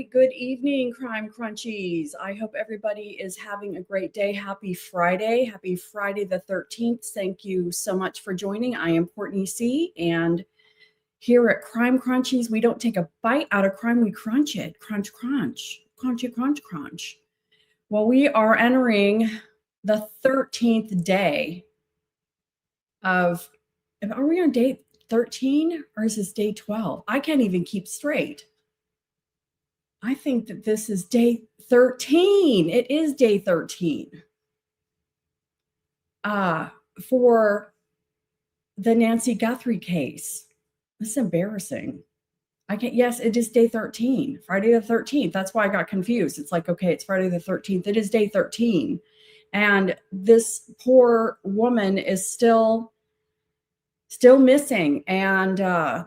Good evening, Crime Crunchies. I hope everybody is having a great day. Happy Friday. Happy Friday the 13th. Thank you so much for joining. I am Courtney C. And here at Crime Crunchies, we don't take a bite out of crime, we crunch it. Crunch, crunch. Crunchy, crunch, crunch. Well, we are entering the 13th day of, are we on day 13 or is this day 12? I can't even keep straight. I think that this is day 13. It is day 13 for the Nancy Guthrie case. This is embarrassing. Yes, it is day 13, Friday the 13th. That's why I got confused. It's like, okay, it's Friday the 13th. It is day 13. And this poor woman is still missing, and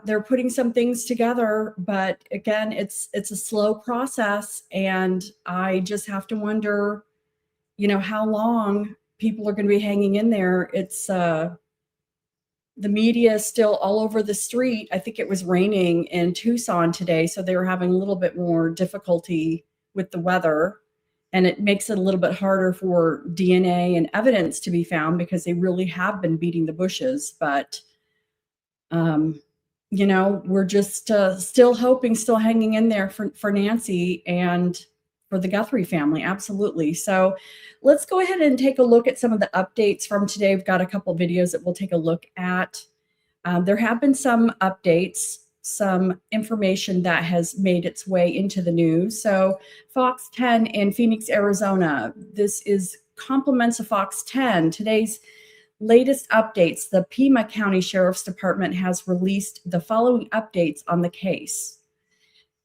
they're putting some things together, but again, it's a slow process, and I just have to wonder, how long people are going to be hanging in there. It's the media is still all over the street. I think it was raining in Tucson today, so they were having a little bit more difficulty with the weather, and it makes it a little bit harder for DNA and evidence to be found because they really have been beating the bushes. But we're just still hoping, still hanging in there for Nancy and for the Guthrie family. Absolutely. So let's go ahead and take a look at some of the updates from today. We've got a couple videos that we'll take a look at. There have been some updates, some information that has made its way into the news. So Fox 10 in Phoenix, Arizona. This is compliments of Fox 10. Today's latest updates. The Pima County Sheriff's Department has released the following updates on the case.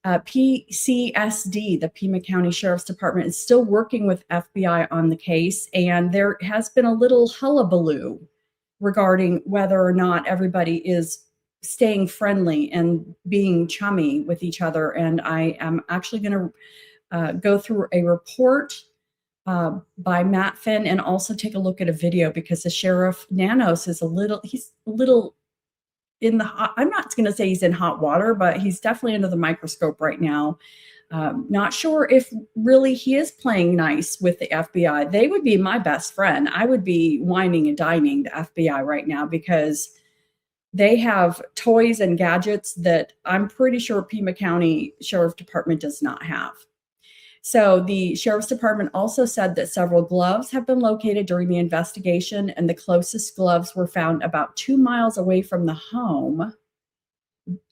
PCSD, the Pima County Sheriff's Department, is still working with FBI on the case, and there has been a little hullabaloo regarding whether or not everybody is staying friendly and being chummy with each other. And I am actually going to go through a report by Matt Finn and also take a look at a video, because the sheriff Nanos is he's a little in the hot, I'm not going to say he's in hot water, but he's definitely under the microscope right now. Not sure if really he is playing nice with the FBI. They would be my best friend. I would be whining and dining the FBI right now, because they have toys and gadgets that I'm pretty sure Pima County Sheriff Department does not have. So the Sheriff's Department also said that several gloves have been located during the investigation, and the closest gloves were found about 2 miles away from the home,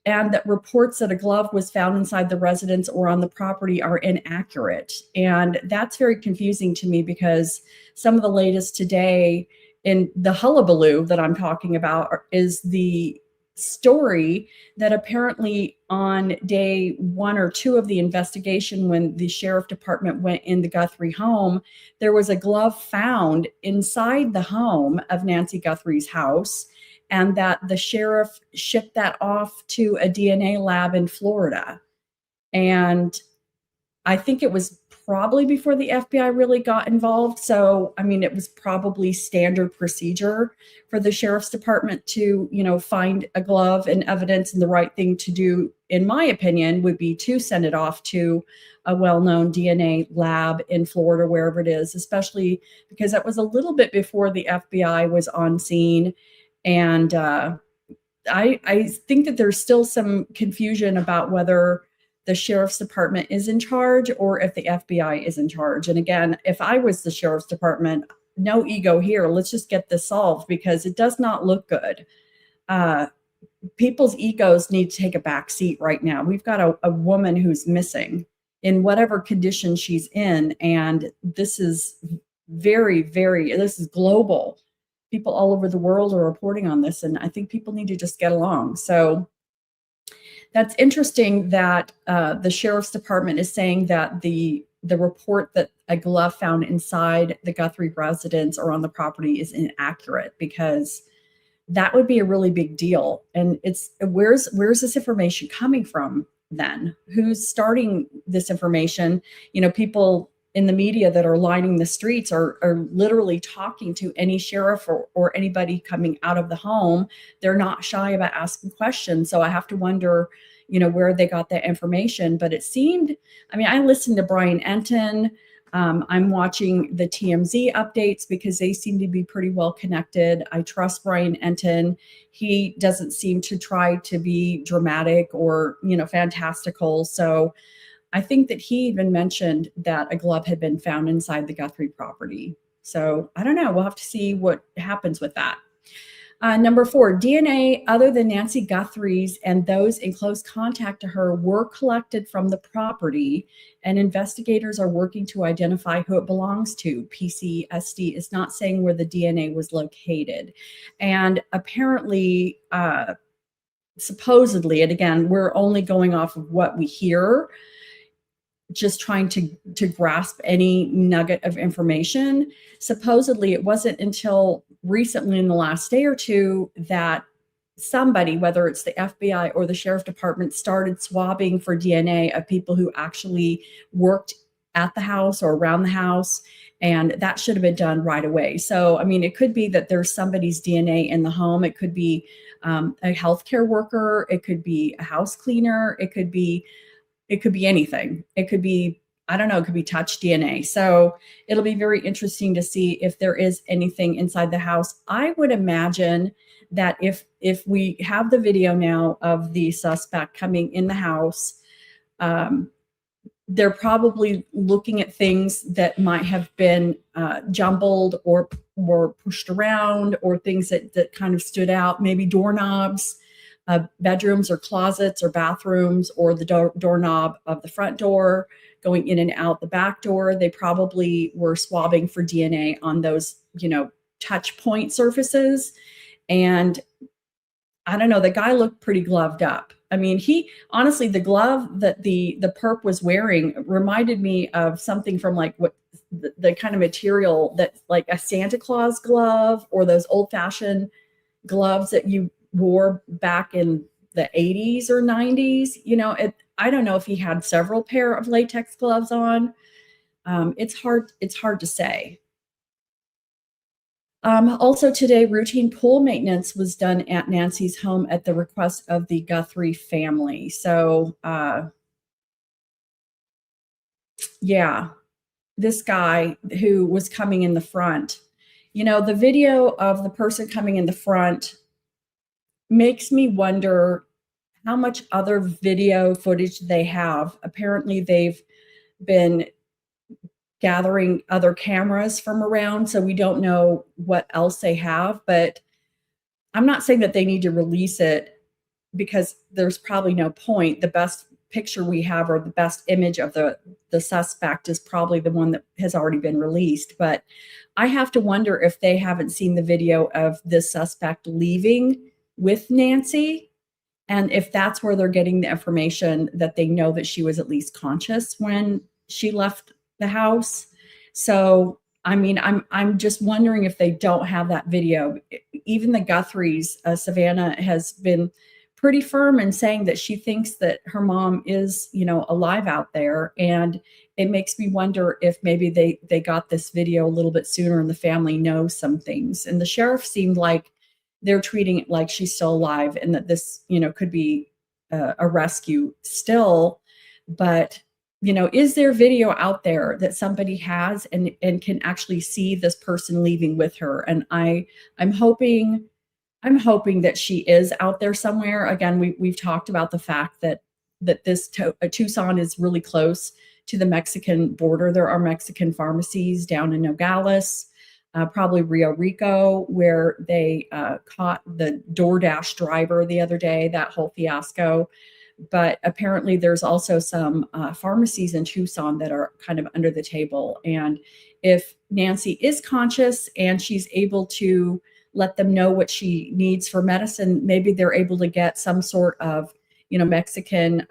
and that reports that a glove was found inside the residence or on the property are inaccurate. And that's very confusing to me, because some of the latest today in the hullabaloo that I'm talking about is the story that apparently on day 1 or 2 of the investigation, when the sheriff department went in the Guthrie home, there was a glove found inside the home of Nancy Guthrie's house, and that the sheriff shipped that off to a DNA lab in Florida. And I think it was probably before the FBI really got involved. So, I mean, it was probably standard procedure for the sheriff's department to, find a glove and evidence, and the right thing to do, in my opinion, would be to send it off to a well-known DNA lab in Florida, wherever it is, especially because that was a little bit before the FBI was on scene. And I think that there's still some confusion about whether the sheriff's department is in charge or if the FBI is in charge. And again, if I was the sheriff's department, no ego here, let's just get this solved, because it does not look good. People's egos need to take a back seat right now. We've got a woman who's missing in whatever condition she's in. And this is this is global. People all over the world are reporting on this. And I think people need to just get along. So that's interesting that the sheriff's department is saying that the the report that a glove found inside the Guthrie residence or on the property is inaccurate, because that would be a really big deal. And it's where's this information coming from then? Who's starting this information? People in the media that are lining the streets are literally talking to any sheriff or anybody coming out of the home. They're not shy about asking questions. So I have to wonder, where they got that information. But it seemed, I listened to Brian Enton. I'm watching the TMZ updates because they seem to be pretty well connected. I trust Brian Enton. He doesn't seem to try to be dramatic or, fantastical. So I think that he even mentioned that a glove had been found inside the Guthrie property. So I don't know. We'll have to see what happens with that. Number 4, DNA other than Nancy Guthrie's and those in close contact to her were collected from the property, and investigators are working to identify who it belongs to. PCSD is not saying where the DNA was located. And apparently, supposedly, and again, we're only going off of what we hear, just trying to grasp any nugget of information. Supposedly, it wasn't until recently in the last day or two that somebody, whether it's the FBI or the sheriff department, started swabbing for DNA of people who actually worked at the house or around the house. And that should have been done right away. So, it could be that there's somebody's DNA in the home. It could be a healthcare worker. It could be a house cleaner. It could be anything. It could be, I don't know, it could be touch DNA. So it'll be very interesting to see if there is anything inside the house. I would imagine that if we have the video now of the suspect coming in the house, they're probably looking at things that might have been jumbled or pushed around, or things that kind of stood out, maybe doorknobs, bedrooms or closets or bathrooms, or the doorknob of the front door going in and out the back door. They probably were swabbing for DNA on those, touch point surfaces. And I don't know, the guy looked pretty gloved up. He honestly, the glove that the perp was wearing reminded me of something from like what the kind of material that's like a Santa Claus glove, or those old fashioned gloves that you wore back in the 80s or 90s. I don't know if he had several pair of latex gloves on. It's hard to say. Also today, routine pool maintenance was done at Nancy's home at the request of the Guthrie family. So, yeah, this guy who was coming in the front, the video of the person coming in the front makes me wonder how much other video footage they have. Apparently, they've been gathering other cameras from around, so we don't know what else they have. But I'm not saying that they need to release it, because there's probably no point. The best picture we have, or the best image of the suspect, is probably the one that has already been released. But I have to wonder if they haven't seen the video of this suspect leaving with Nancy, and if that's where they're getting the information that they know that she was at least conscious when she left the house. So, I'm just wondering if they don't have that video. Even the Guthries, Savannah has been pretty firm in saying that she thinks that her mom is, alive out there. And it makes me wonder if maybe they got this video a little bit sooner and the family knows some things. And the sheriff seemed like they're treating it like she's still alive, and that this, could be a rescue still. But, is there video out there that somebody has and can actually see this person leaving with her? And I'm hoping that she is out there somewhere. Again, we've talked about the fact that this Tucson is really close to the Mexican border. There are Mexican pharmacies down in Nogales, probably Rio Rico, where they caught the DoorDash driver the other day, that whole fiasco. But apparently there's also some pharmacies in Tucson that are kind of under the table. And if Nancy is conscious and she's able to let them know what she needs for medicine, maybe they're able to get some sort of, Mexican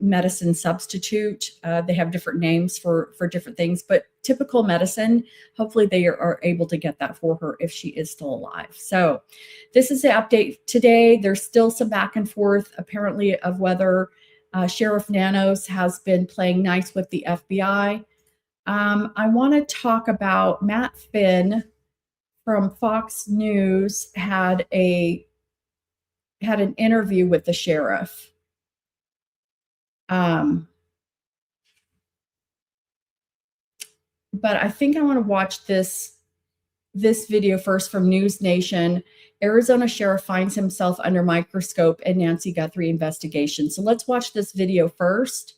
medicine substitute. They have different names for different things, but typical medicine. Hopefully, they are able to get that for her if she is still alive. So, this is the update today. There's still some back and forth, apparently, of whether Sheriff Nanos has been playing nice with the FBI. I want to talk about Matt Finn from Fox News had an interview with the sheriff. But I think I want to watch this video first from NewsNation. Arizona sheriff finds himself under microscope in Nancy Guthrie investigation. So let's watch this video first.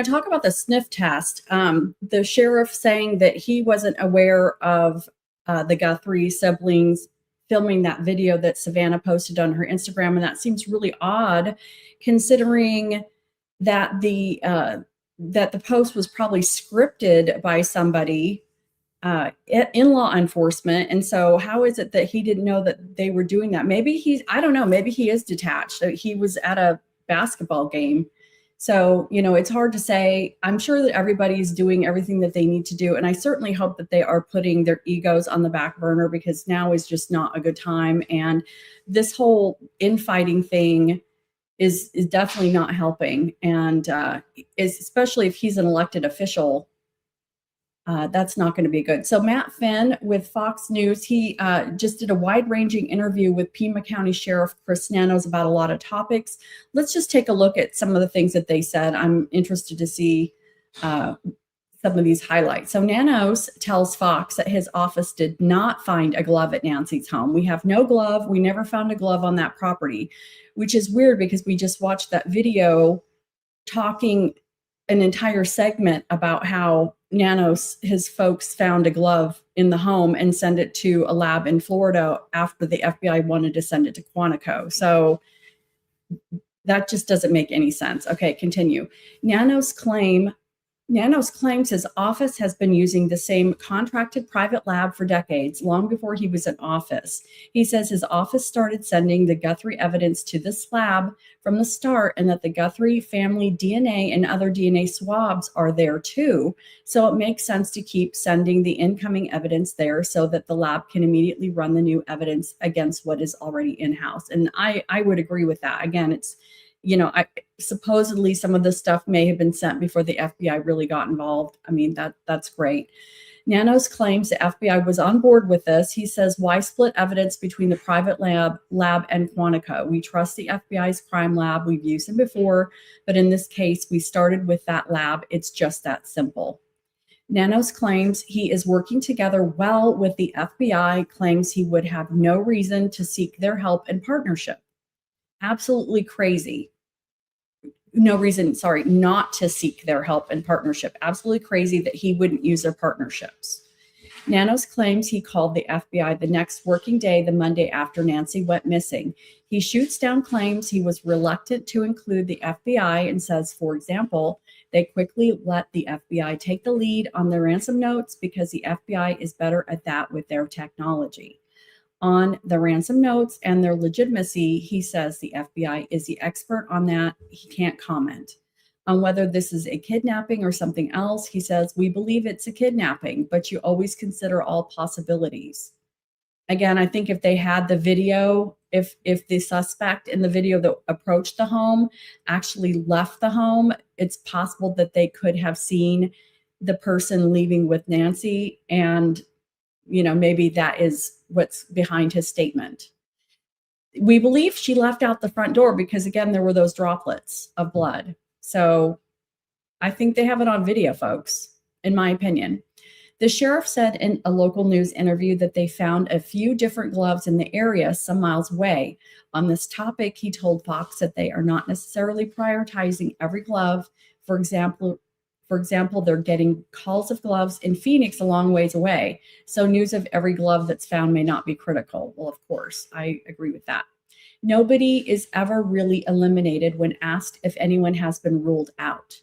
Talk about the sniff test. The sheriff saying that he wasn't aware of the Guthrie siblings filming that video that Savannah posted on her Instagram, and that seems really odd, considering that the post was probably scripted by somebody in law enforcement. And so how is it that he didn't know that they were doing that? Maybe I don't know, maybe he is detached. He was at a basketball game. So, it's hard to say. I'm sure that everybody's doing everything that they need to do. And I certainly hope that they are putting their egos on the back burner, because now is just not a good time. And this whole infighting thing is definitely not helping. And especially if he's an elected official, that's not going to be good. So Matt Finn with Fox News, he just did a wide-ranging interview with Pima County Sheriff Chris Nanos about a lot of topics. Let's just take a look at some of the things that they said. I'm interested to see some of these highlights. So Nanos tells Fox that his office did not find a glove at Nancy's home. We have no glove. We never found a glove on that property, which is weird because we just watched that video talking an entire segment about how Nanos, his folks, found a glove in the home and sent it to a lab in Florida after the FBI wanted to send it to Quantico. So that just doesn't make any sense. Okay, continue. Nanos claims his office has been using the same contracted private lab for decades, long before he was in office. He says his office started sending the Guthrie evidence to this lab from the start, and that the Guthrie family DNA and other DNA swabs are there too. So it makes sense to keep sending the incoming evidence there so that the lab can immediately run the new evidence against what is already in-house. And I would agree with that. Again, it's, supposedly some of this stuff may have been sent before the FBI really got involved. I mean, that's great. Nanos claims the FBI was on board with this. He says, why split evidence between the private lab and Quantico? We trust the FBI's crime lab. We've used them before, but in this case, we started with that lab. It's just that simple. Nanos claims he is working together well with the FBI, claims he would have no reason to seek their help and partnership. Absolutely crazy. No reason, not to seek their help and partnership. Absolutely crazy that he wouldn't use their partnerships. Nanos claims he called the FBI the next working day, the Monday after Nancy went missing. He shoots down claims he was reluctant to include the FBI and says, for example, they quickly let the FBI take the lead on the ransom notes because the FBI is better at that with their technology. On the ransom notes and their legitimacy, he says the FBI is the expert on that. He can't comment. On whether this is a kidnapping or something else, he says, we believe it's a kidnapping, but you always consider all possibilities. Again, I think if they had the video, if the suspect in the video that approached the home actually left the home, it's possible that they could have seen the person leaving with Nancy, and maybe that is what's behind his statement. We believe she left out the front door because, again, there were those droplets of blood. So I think they have it on video, folks, in my opinion. The sheriff said in a local news interview that they found a few different gloves in the area some miles away. On this topic, he told Fox that they are not necessarily prioritizing every glove. For example, they're getting calls of gloves in Phoenix a long ways away. So news of every glove that's found may not be critical. Well, of course, I agree with that. Nobody is ever really eliminated when asked if anyone has been ruled out.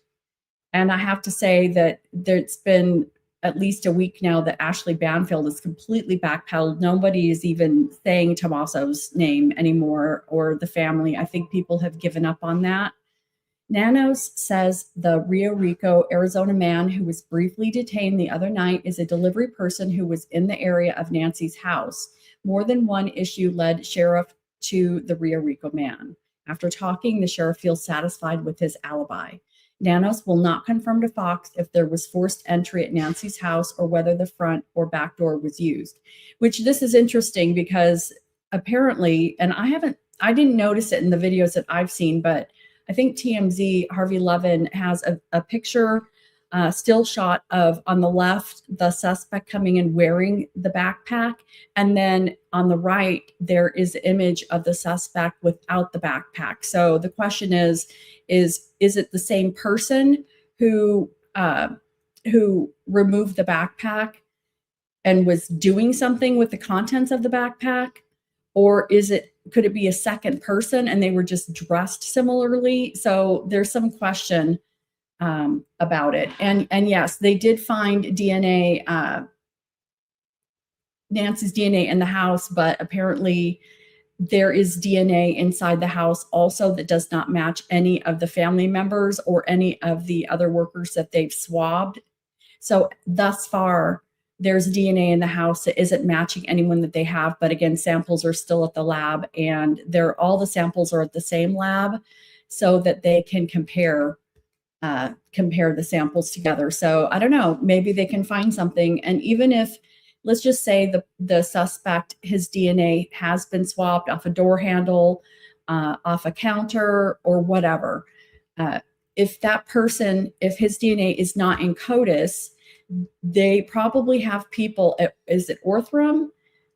And I have to say that it's been at least a week now that Ashley Banfield is completely backpedaled. Nobody is even saying Tommaso's name anymore, or the family. I think people have given up on that. Nanos says the Rio Rico, Arizona man who was briefly detained the other night is a delivery person who was in the area of Nancy's house. More than one issue led sheriff to the Rio Rico man. After talking, the sheriff feels satisfied with his alibi. Nanos will not confirm to Fox if there was forced entry at Nancy's house or whether the front or back door was used, which this is interesting because apparently, and I didn't notice it in the videos that I've seen, but I think TMZ, Harvey Levin, has a picture, still shot of, on the left, the suspect coming in wearing the backpack. And then on the right, there is an image of the suspect without the backpack. So the question is it the same person, who uh, who removed the backpack and was doing something with the contents of the backpack? Or could it be a second person and they were just dressed similarly? So there's some question about it. And yes, they did find DNA, Nancy's DNA in the house, but apparently there is DNA inside the house also that does not match any of the family members or any of the other workers that they've swabbed. So thus far, there's DNA in the house that isn't matching anyone that they have. But again, samples are still at the lab, and all the samples are at the same lab so that they can compare the samples together. So I don't know, maybe they can find something. And even if, let's just say the suspect, his DNA has been swapped off a door handle, off a counter, or whatever. If that person, if his DNA is not in CODIS, they probably have people is it Orthram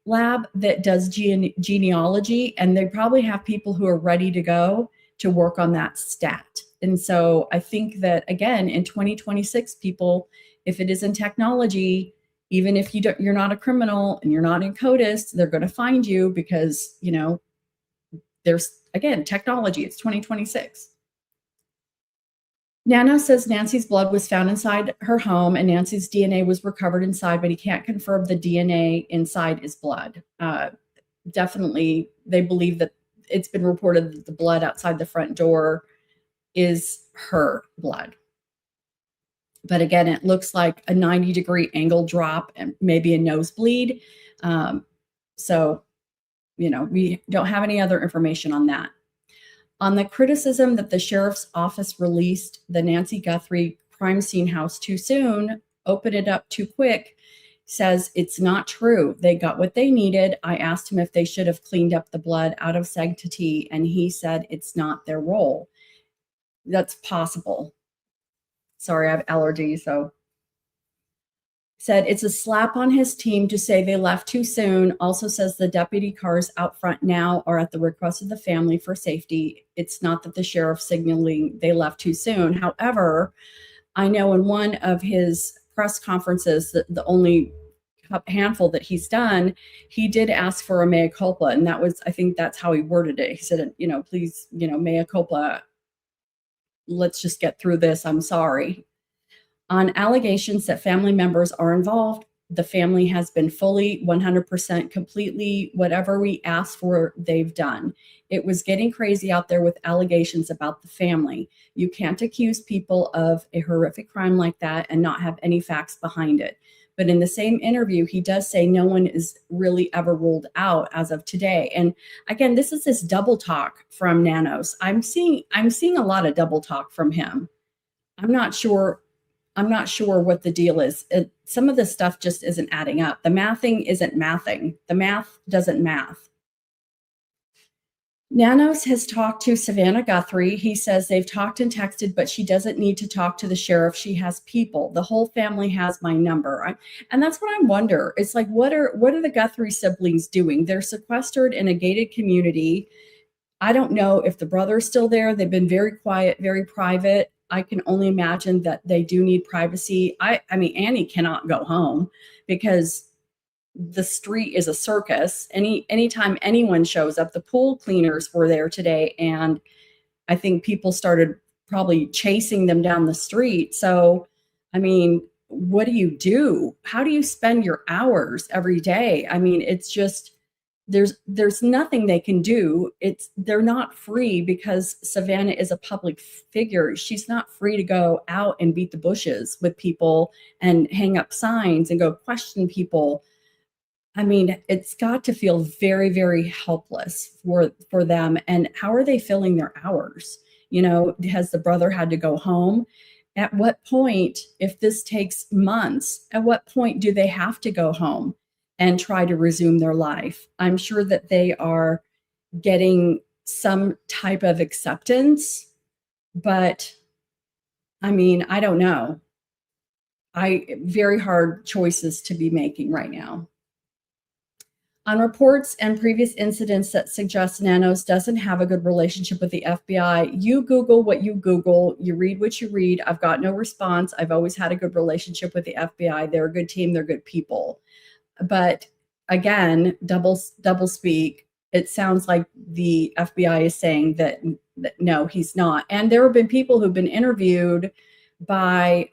lab that does genealogy, and they probably have people who are ready to go to work on that stat. And so I think that, again, in 2026, people, if it is in technology, even if you're not a criminal and you're not in CODIS, they're going to find you because, there's, again, technology. It's 2026. Nana says Nancy's blood was found inside her home and Nancy's DNA was recovered inside, but he can't confirm the DNA inside is blood. Definitely, they believe that it's been reported that the blood outside the front door is her blood. But again, it looks like a 90-degree angle drop and maybe a nosebleed. So, we don't have any other information on that. On the criticism that the sheriff's office released the Nancy Guthrie crime scene house too soon, opened it up too quick, says it's not true. They got what they needed. I asked him if they should have cleaned up the blood out of sanctity, and he said it's not their role. That's possible. Sorry, I have allergies, so. Said it's a slap on his team to say they left too soon. Also says the deputy cars out front now are at the request of the family for safety. It's not that the sheriff signaling they left too soon. However, I know in one of his press conferences, the only handful that he's done, he did ask for a mea culpa. And that was, I think that's how he worded it. He said, please, mea culpa. Let's just get through this. I'm sorry. On allegations that family members are involved, the family has been fully 100% completely whatever we asked for, they've done. It was getting crazy out there with allegations about the family. You can't accuse people of a horrific crime like that and not have any facts behind it. But in the same interview, he does say no one is really ever ruled out as of today. And again, this is this double talk from Nanos. I'm seeing a lot of double talk from him. I'm not sure what the deal is. Some of this stuff just isn't adding up. The mathing isn't mathing. The math doesn't math. Nanos has talked to Savannah Guthrie. He says they've talked and texted, but she doesn't need to talk to the sheriff. She has people. The whole family has my number. And that's what I wonder. It's like, what are the Guthrie siblings doing? They're sequestered in a gated community. I don't know if the brother's still there. They've been very quiet, very private. I can only imagine that they do need privacy. I mean, Annie cannot go home because the street is a circus. Anytime anyone shows up, the pool cleaners were there today, and I think people started probably chasing them down the street. So, I mean, what do you do? How do you spend your hours every day? I mean, it's just, there's nothing they can do. They're not free because Savannah is a public figure. She's not free to go out and beat the bushes with people and hang up signs and go question people. I mean, it's got to feel very, very helpless for them. And how are they filling their hours? Has the brother had to go home? At what point, if this takes months, at what point do they have to go home and try to resume their life? I'm sure that they are getting some type of acceptance, but I mean, I don't know. Very hard choices to be making right now. On reports and previous incidents that suggest Nanos doesn't have a good relationship with the FBI, you Google what you Google, you read what you read. I've got no response. I've always had a good relationship with the FBI. They're a good team, they're good people. But again, double speak. It sounds like the FBI is saying that no, he's not. And there have been people who've been interviewed by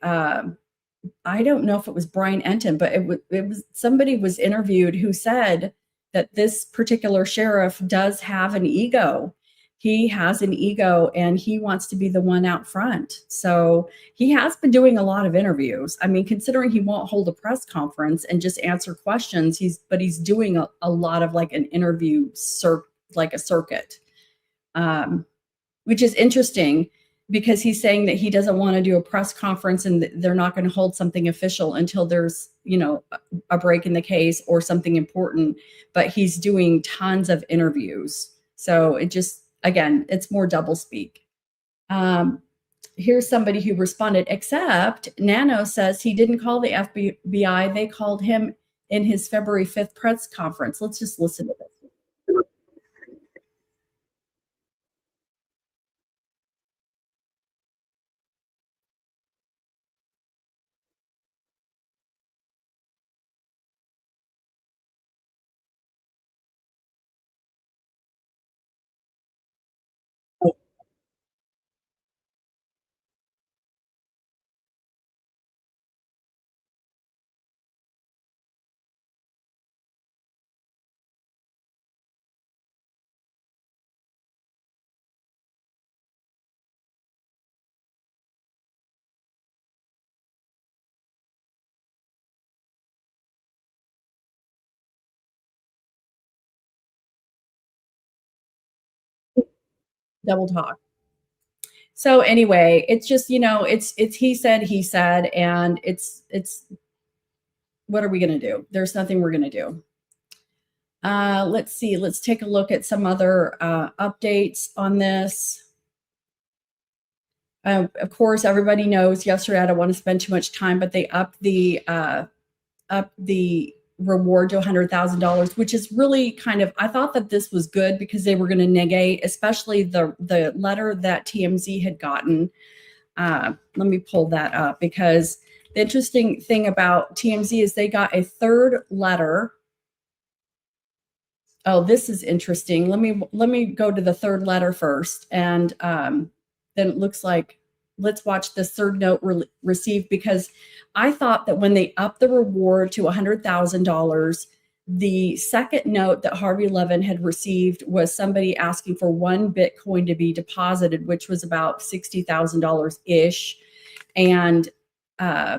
I don't know if it was Brian Enton, but it was somebody was interviewed who said that this particular sheriff does have an ego. He has an ego and he wants to be the one out front. So he has been doing a lot of interviews. I mean, considering he won't hold a press conference and just answer questions, he's doing a lot of like an interview like a circuit. Um, which is interesting because he's saying that he doesn't want to do a press conference and they're not going to hold something official until there's, a break in the case or something important, but he's doing tons of interviews. So it just, again, it's more doublespeak. Um, Here's somebody who responded, except Nano says he didn't call the FBI. They called him in his February 5th press conference. Let's just listen to this. Double talk. So anyway, it's just, it's he said, and it's what are we going to do? There's nothing we're going to do. Let's see. Let's take a look at some other updates on this. Of course, everybody knows yesterday. I don't want to spend too much time, but they upped the reward to $100,000, which is really kind of. I thought that this was good because they were going to negate, especially the letter that TMZ had gotten. Let me pull that up because the interesting thing about TMZ is they got a third letter. Oh, this is interesting. Let me go to the third letter first, and then it looks like let's watch this third note received because I thought that when they upped the reward to $100,000, the second note that Harvey Levin had received was somebody asking for 1 Bitcoin to be deposited, which was about $60,000 ish, and uh,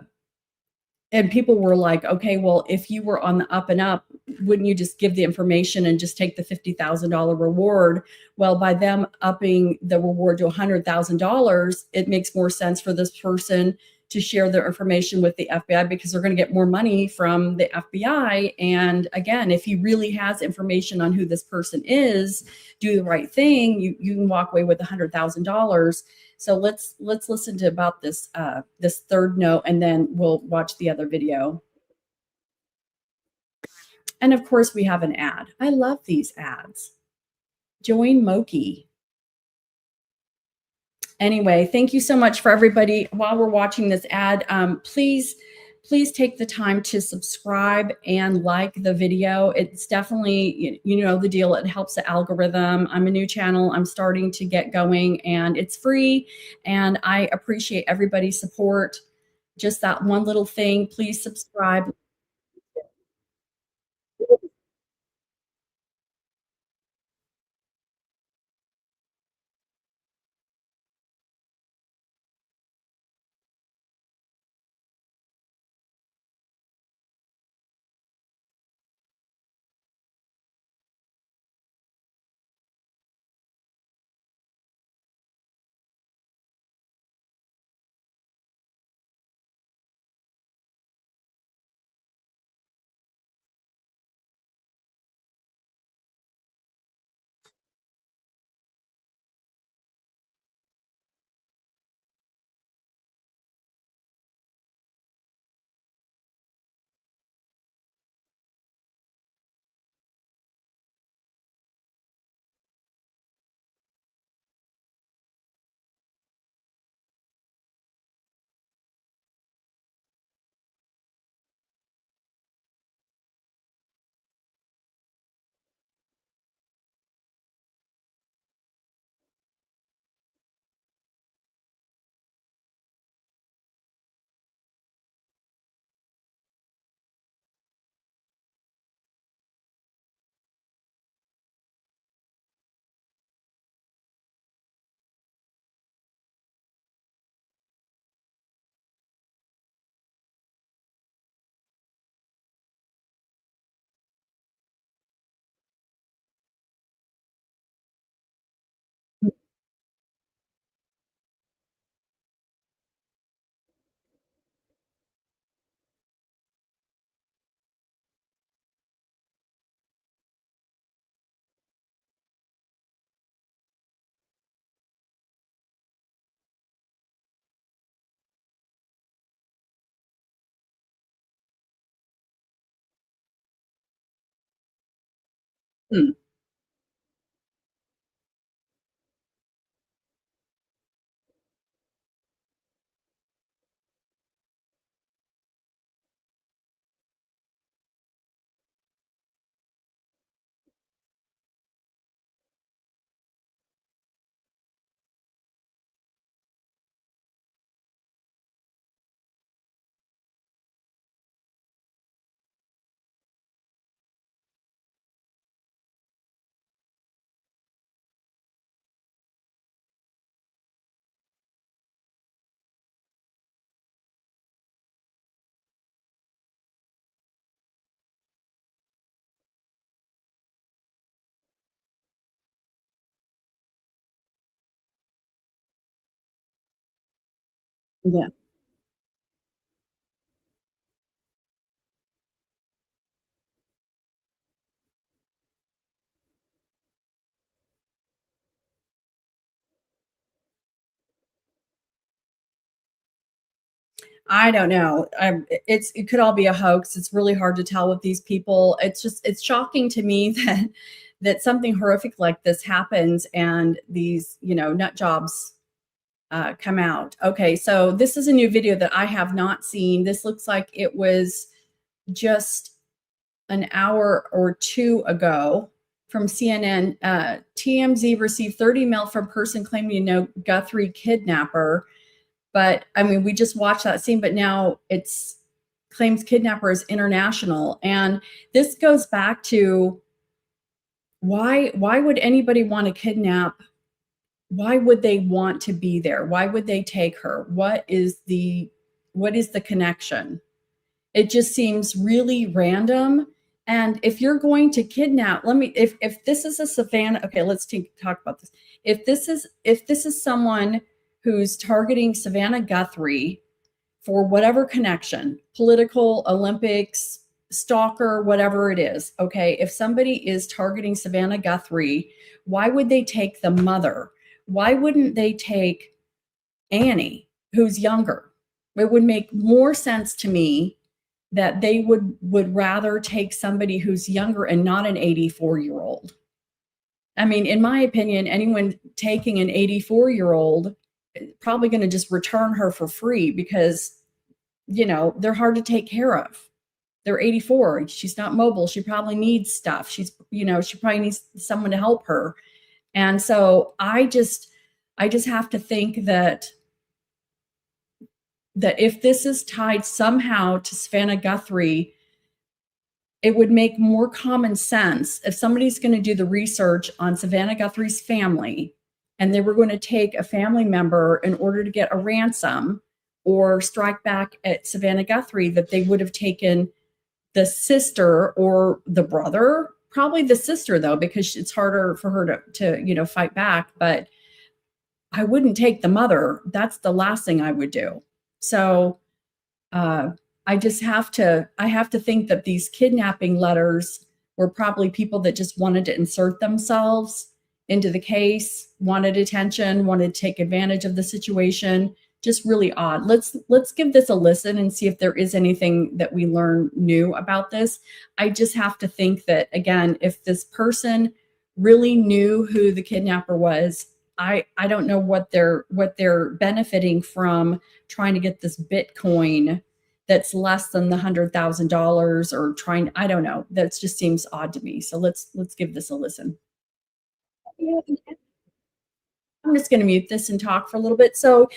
and people were like, okay, well, if you were on the up and up, wouldn't you just give the information and just take the $50,000 reward? Well, by them upping the reward to $100,000, it makes more sense for this person to share their information with the FBI because they're going to get more money from the FBI. And again, if he really has information on who this person is, do the right thing, you can walk away with $100,000. So let's listen to about this third note, and then we'll watch the other video. And of course, we have an ad. I love these ads. Join Moki. Anyway, thank you so much for everybody. While we're watching this ad, please take the time to subscribe and like the video. It's definitely, you know the deal. It helps the algorithm. I'm a new channel. I'm starting to get going, and it's free. And I appreciate everybody's support. Just that one little thing. Please subscribe. Hmm. Yeah. I don't know. It could all be a hoax. It's really hard to tell with these people. It's shocking to me that something horrific like this happens and these, nut jobs come out. Okay, so this is a new video that I have not seen. This looks like it was just an hour or two ago from CNN. TMZ received 30 mail from person claiming to know Guthrie kidnapper. But I mean, we just watched that scene, but now it's claims kidnapper is international. And this goes back to why would anybody want to kidnap? Why would they want to be there? Why would they take her? What is the connection? It just seems really random. And if you're going to kidnap, if this is a Savannah, okay, let's talk about this. If this is someone who's targeting Savannah Guthrie for whatever connection, political, Olympics, stalker, whatever it is, okay, if somebody is targeting Savannah Guthrie, why would they take the mother? Why wouldn't they take Annie, who's younger? It would make more sense to me that they would rather take somebody who's younger and not an 84-year-old. I mean, in my opinion, anyone taking an 84-year-old probably going to just return her for free because they're hard to take care of. They're 84. She's not mobile. She probably needs stuff. She probably needs someone to help her. And so I just have to think that if this is tied somehow to Savannah Guthrie, it would make more common sense if somebody's going to do the research on Savannah Guthrie's family and they were going to take a family member in order to get a ransom or strike back at Savannah Guthrie, that they would have taken the sister or the brother, probably the sister though, because it's harder for her to fight back. But I wouldn't take the mother. That's the last thing I would do. So uh, I have to think that these kidnapping letters were probably people that just wanted to insert themselves into the case, wanted attention, wanted to take advantage of the situation. Just really odd. Let's give this a listen and see if there is anything that we learn new about this. I just have to think that, again, if this person really knew who the kidnapper was, I don't know what they're benefiting from trying to get this Bitcoin that's less than the $100,000, or trying, I don't know. That just seems odd to me. So let's give this a listen. I'm just going to mute this and talk for a little bit. So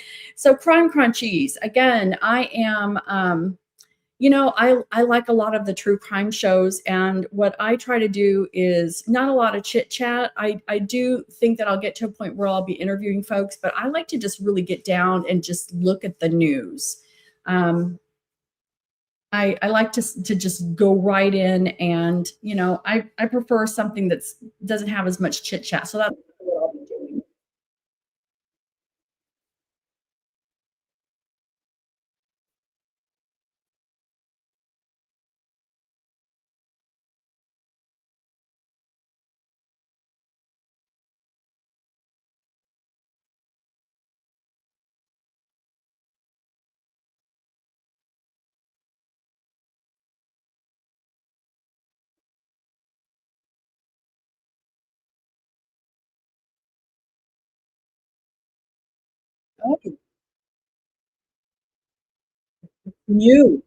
Crime Crunchies. Again, I am I like a lot of the true crime shows, and what I try to do is not a lot of chit chat. I do think that I'll get to a point where I'll be interviewing folks, but I like to just really get down and just look at the news. Um, I like to just go right in, and I prefer something that's doesn't have as much chit chat. So that's what I'll be doing. Oh, new.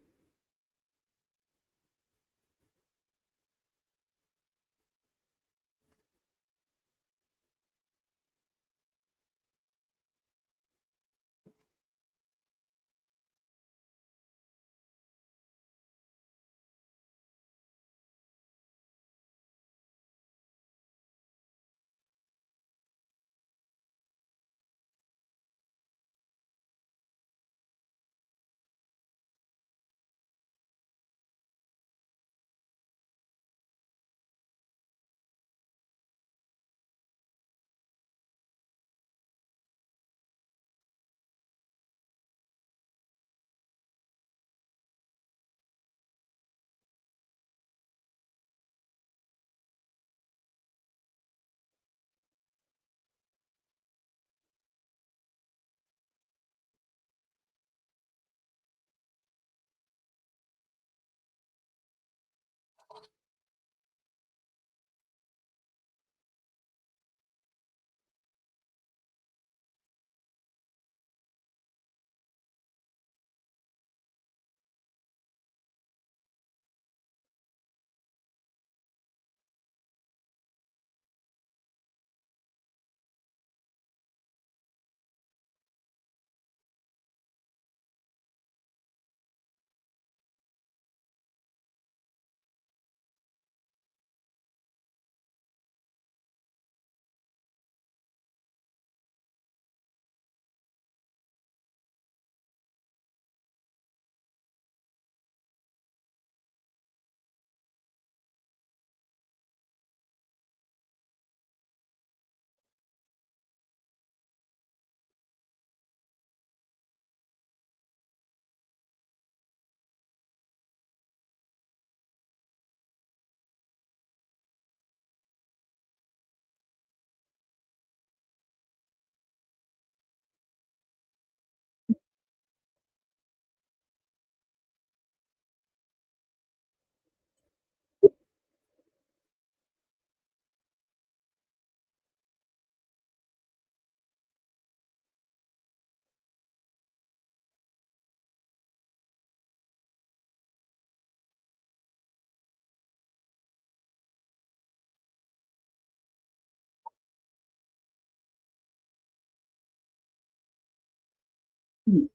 Mm.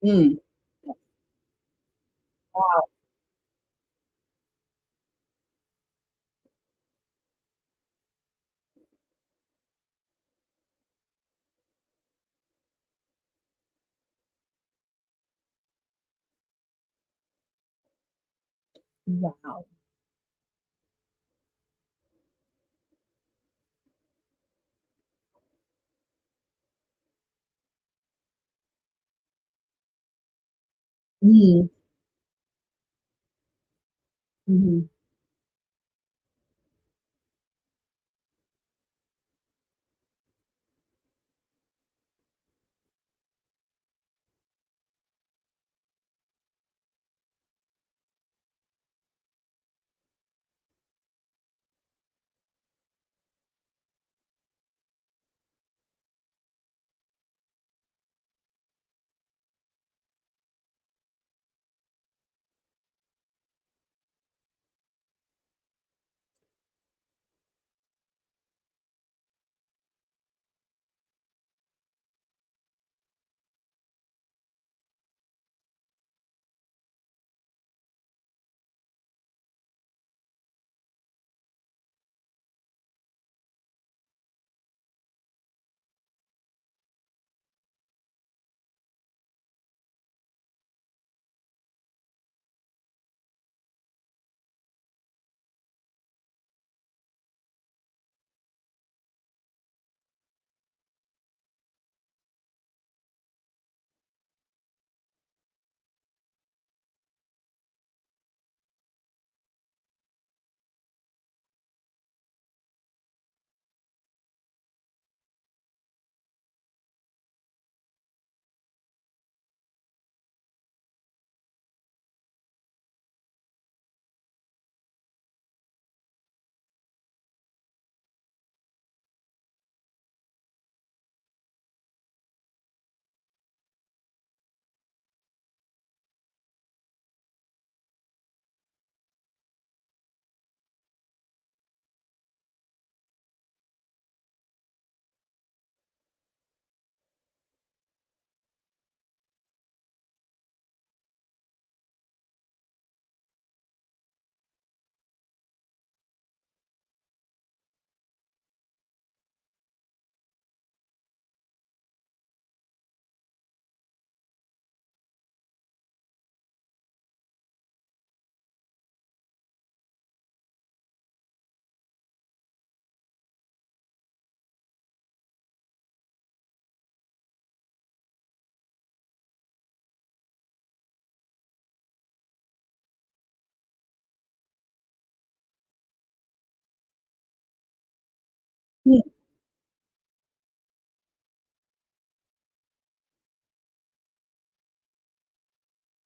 Mm. Wow. Wow. Mm. Mhm.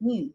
Mm.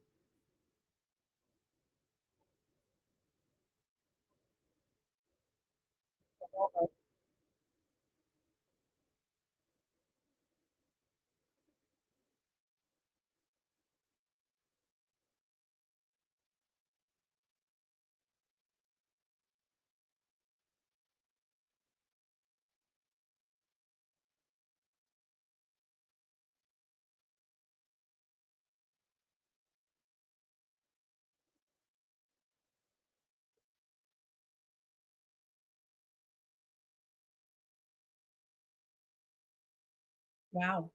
Wow.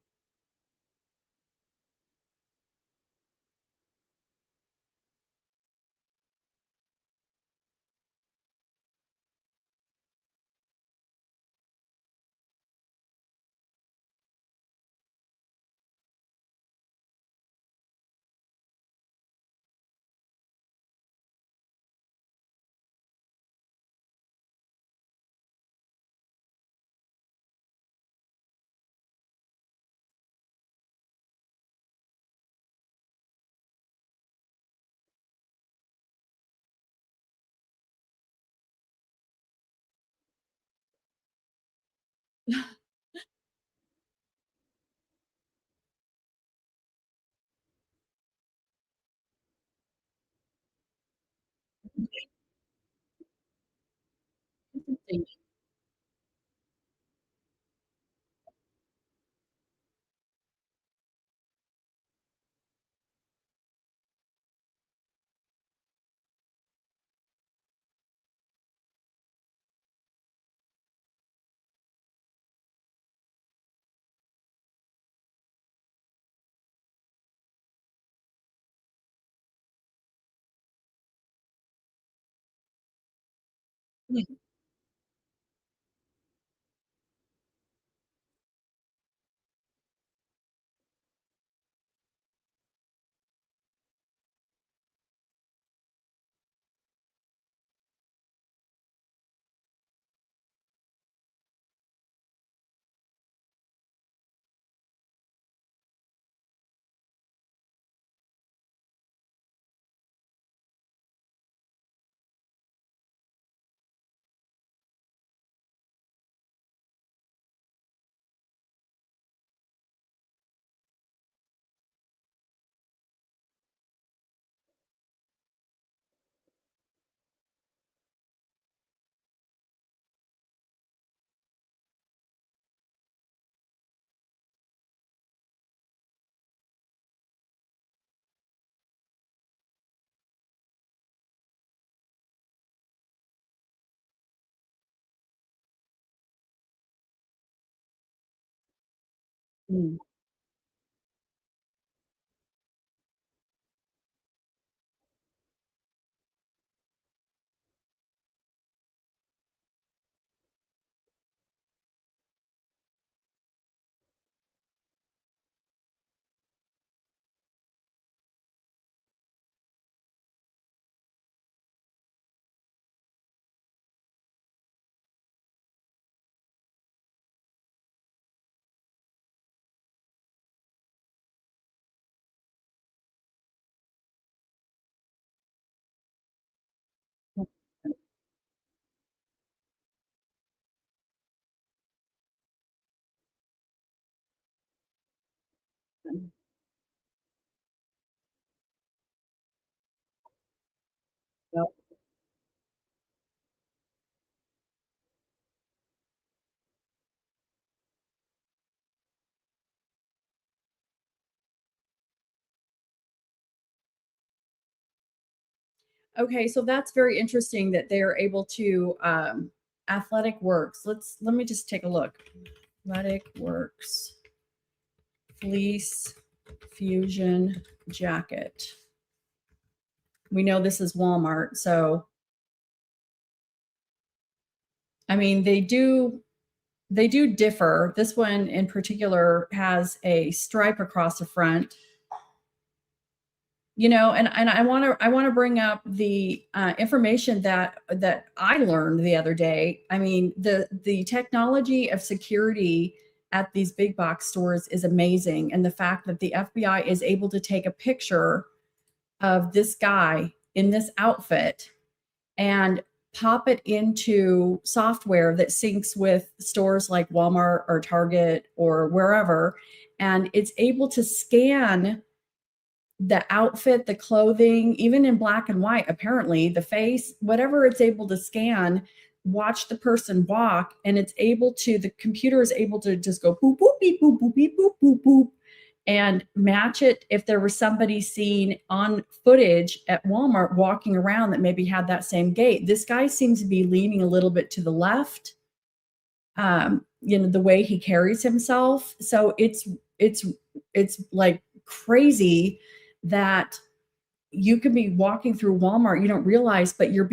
Interesting. Mm. Mm. Yep. Okay, so that's very interesting that they're able to athletic works. Let me just take a look. Athletic works fleece fusion jacket. We know this is Walmart, so I mean they do differ. This one in particular has a stripe across the front, and I want to bring up the information that I learned the other day. I mean, the technology of security at these big box stores is amazing, and the fact that the FBI is able to take a picture of this guy in this outfit and pop it into software that syncs with stores like Walmart or Target or wherever, and it's able to scan the outfit, the clothing, even in black and white, apparently, the face, whatever it's able to scan, watch the person walk, and the computer is able to just go boop, boop, beep, boop, boop, beep, boop, boop, boop, and match it if there was somebody seen on footage at Walmart walking around that maybe had that same gait. This guy seems to be leaning a little bit to the left, the way he carries himself. So it's like crazy that you could be walking through Walmart, you don't realize, but your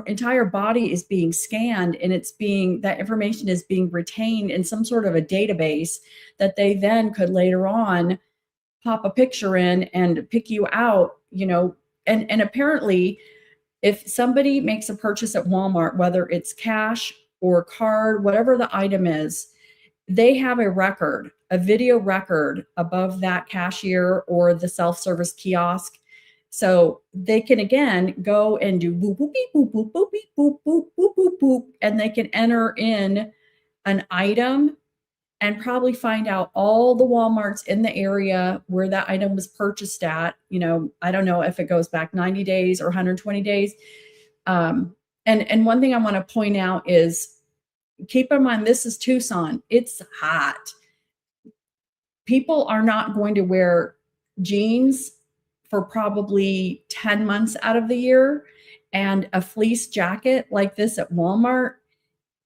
entire body is being scanned, and that information is being retained in some sort of a database that they then could later on pop a picture in and pick you out, and apparently if somebody makes a purchase at Walmart, whether it's cash or card, whatever the item is, they have a video record above that cashier or the self-service kiosk. So they can again go and do boop, boop, beep, boop, boop, boop, beep, boop, boop, boop, boop, boop, and they can enter in an item and probably find out all the Walmarts in the area where that item was purchased at. I don't know if it goes back 90 days or 120 days. And one thing I want to point out is, keep in mind, this is Tucson. It's hot. People are not going to wear jeans for probably 10 months out of the year. And a fleece jacket like this at Walmart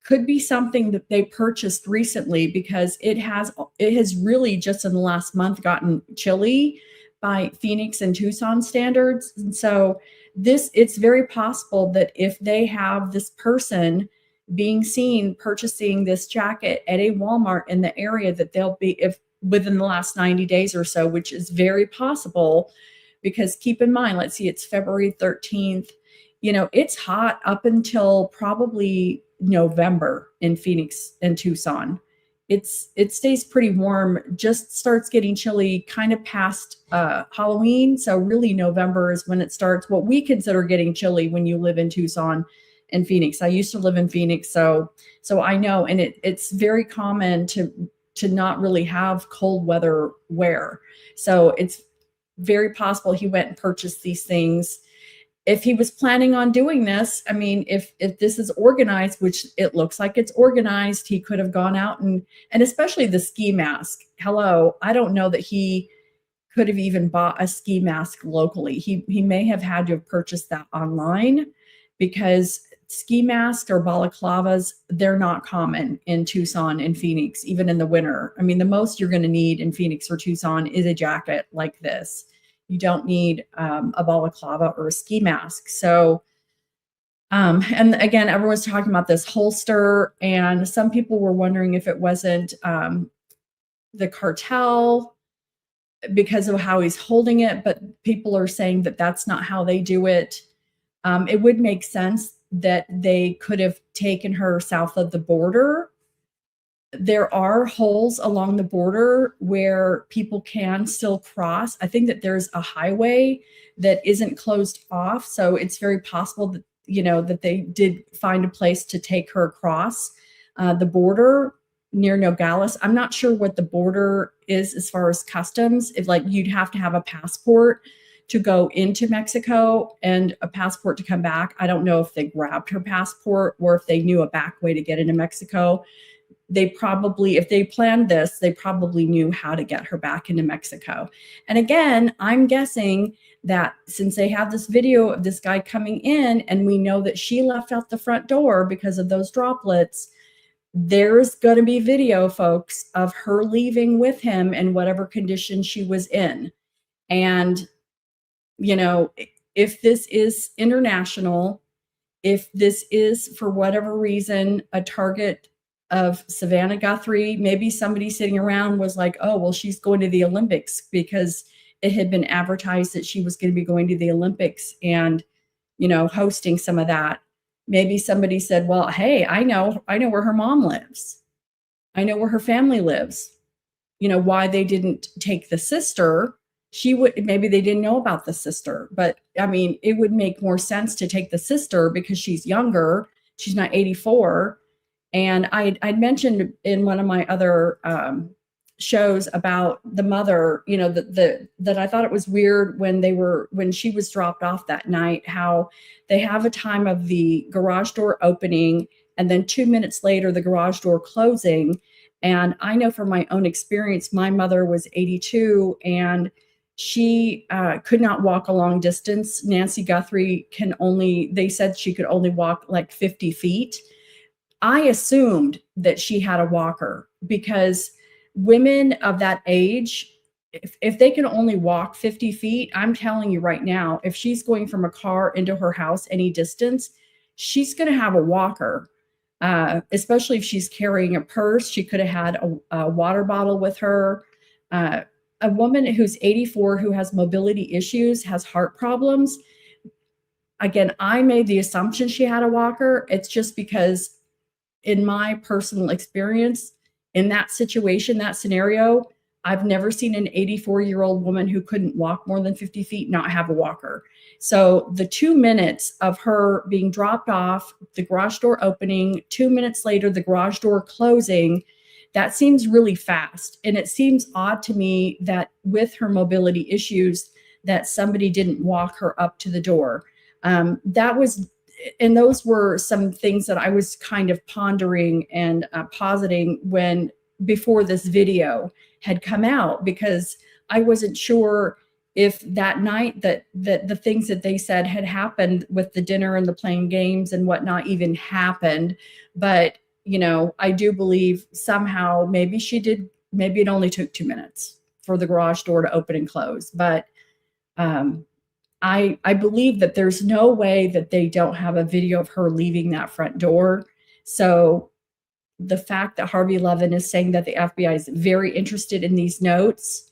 could be something that they purchased recently, because it has really just in the last month gotten chilly by Phoenix and Tucson standards. And so it's very possible that if they have this person being seen purchasing this jacket at a Walmart in the area, that they'll be, if within the last 90 days or so, which is very possible, because keep in mind, let's see, it's February 13th. It's hot up until probably November in Phoenix and Tucson. It stays pretty warm, just starts getting chilly kind of past Halloween. So really November is when it starts, what we consider getting chilly when you live in Tucson and Phoenix. I used to live in Phoenix, so I know, and it's very common to not really have cold weather wear. So it's very possible he went and purchased these things. If he was planning on doing this, I mean, if this is organized, which it looks like it's organized, he could have gone out and especially the ski mask. Hello, I don't know that he could have even bought a ski mask locally. He may have had to have purchased that online, because ski masks or balaclavas, they're not common in Tucson and Phoenix, even in the winter. I mean, the most you're going to need in Phoenix or Tucson is a jacket like this. You don't need a balaclava or a ski mask. So, and again, everyone's talking about this holster, and some people were wondering if it wasn't the cartel because of how he's holding it, but people are saying that that's not how they do it. It would make sense that they could have taken her south of the border. There are holes along the border where people can still cross. I think that there's a highway that isn't closed off. So it's very possible that, that they did find a place to take her across the border near Nogales. I'm not sure what the border is as far as customs. You'd have to have a passport to go into Mexico and a passport to come back. I don't know if they grabbed her passport or if they knew a back way to get into Mexico. They probably, if they planned this, they probably knew how to get her back into Mexico. And again, I'm guessing that since they have this video of this guy coming in, and we know that she left out the front door because of those droplets, there's going to be video, folks, of her leaving with him in whatever condition she was in. And if this is international, if this is for whatever reason a target of Savannah Guthrie, maybe somebody sitting around was like, oh, well, she's going to the Olympics, because it had been advertised that she was going to be going to the Olympics and, hosting some of that. Maybe somebody said, well, hey, I know where her mom lives. I know where her family lives. Why they didn't take the sister. maybe they didn't know about the sister, but I mean, it would make more sense to take the sister because she's younger. She's not 84. And I'd mentioned in one of my other shows about the mother, you know, that I thought it was weird when she was dropped off that night, how they have a time of the garage door opening and then 2 minutes later, the garage door closing. And I know from my own experience, my mother was 82 and she could not walk a long distance. Nancy Guthrie they said she could only walk like 50 feet. I assumed that she had a walker because women of that age, if they can only walk 50 feet, I'm telling you right now, if she's going from a car into her house any distance, she's going to have a walker. Especially if she's carrying a purse, she could have had a water bottle with her. A woman who's 84 who has mobility issues, has heart problems. Again, I made the assumption she had a walker. It's just because in my personal experience, in that situation, that scenario, I've never seen an 84-year-old woman who couldn't walk more than 50 feet not have a walker. So the 2 minutes of her being dropped off, the garage door opening, 2 minutes later, the garage door closing, that seems really fast. And it seems odd to me that with her mobility issues, that somebody didn't walk her up to the door. And those were some things that I was kind of pondering and positing before this video had come out, because I wasn't sure if that night that the things that they said had happened with the dinner and the playing games and whatnot even happened. But, you know, I do believe somehow maybe she did, maybe it only took 2 minutes for the garage door to open and close. But I believe that there's no way that they don't have a video of her leaving that front door. So the fact that Harvey Levin is saying that the FBI is very interested in these notes,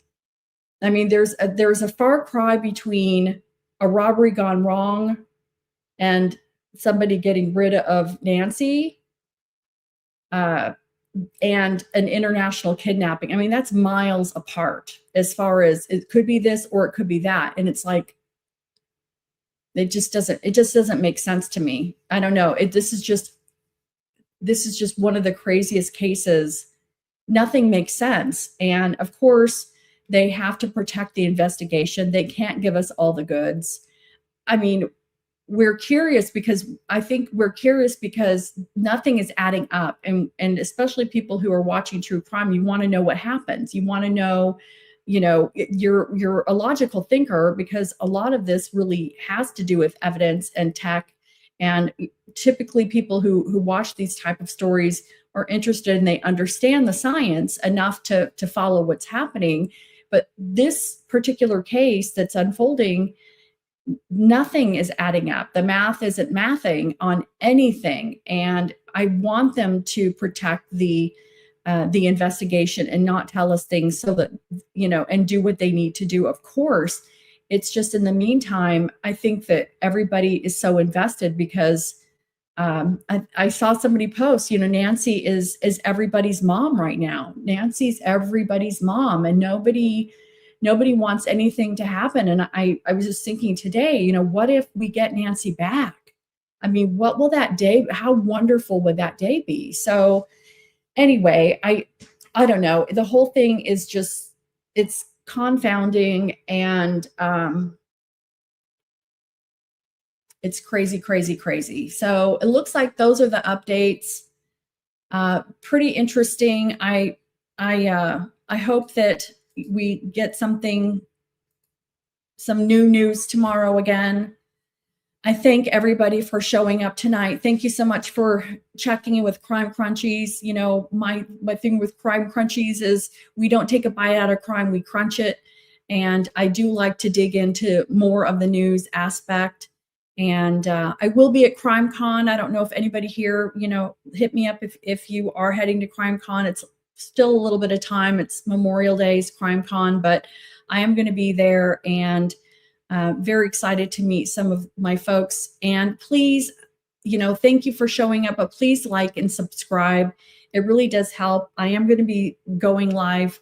I mean, there's a far cry between a robbery gone wrong and somebody getting rid of Nancy and an international kidnapping. I mean, that's miles apart as far as it could be this or it could be that. And it's like, it just doesn't make sense to me. I don't know. This is just one of the craziest cases. Nothing makes sense. And of course, they have to protect the investigation. They can't give us all the goods. I mean, we're curious because nothing is adding up. And especially people who are watching true crime, you want to know what happens. You want to know, you know, you're a logical thinker, because a lot of this really has to do with evidence and tech. And typically people who watch these type of stories are interested and they understand the science enough to follow what's happening. But this particular case that's unfolding, nothing is adding up. The math isn't mathing on anything. And I want them to protect the investigation and not tell us things so that, you know, and do what they need to do. Of course, it's just in the meantime, I think that everybody is so invested because I saw somebody post, you know, Nancy is everybody's mom right now. Nancy's everybody's mom, and nobody wants anything to happen. And I was just thinking today, you know, what if we get Nancy back? I mean, what will that day, how wonderful would that day be? So anyway, I don't know. The whole thing is just, it's confounding, and it's crazy, crazy, crazy. So it looks like those are the updates. Pretty interesting. I hope that we get some new news tomorrow again. I thank everybody for showing up tonight. Thank you so much for checking in with Crime Crunchies. You know, my thing with Crime Crunchies is we don't take a bite out of crime, we crunch it. And I do like to dig into more of the news aspect. And I will be at CrimeCon. I don't know if anybody here, you know, hit me up if you are heading to CrimeCon. It's still a little bit of time. It's Memorial Day's CrimeCon, but I am going to be there, and very excited to meet some of my folks. And please, you know, thank you for showing up, but please like and subscribe. It really does help. I am going to be going live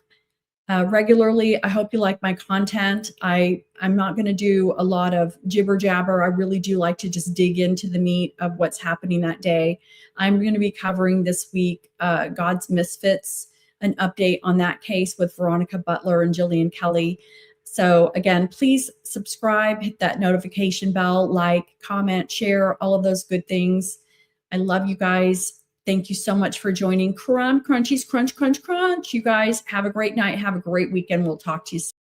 regularly. I hope you like my content. I'm not going to do a lot of jibber jabber. I really do like to just dig into the meat of what's happening that day. I'm going to be covering this week God's Misfits, an update on that case with Veronica Butler and Jillian Kelly. So again, please subscribe, hit that notification bell, like, comment, share, all of those good things. I love you guys. Thank you so much for joining. Crunchies, crunch, crunch, crunch. You guys have a great night. Have a great weekend. We'll talk to you soon.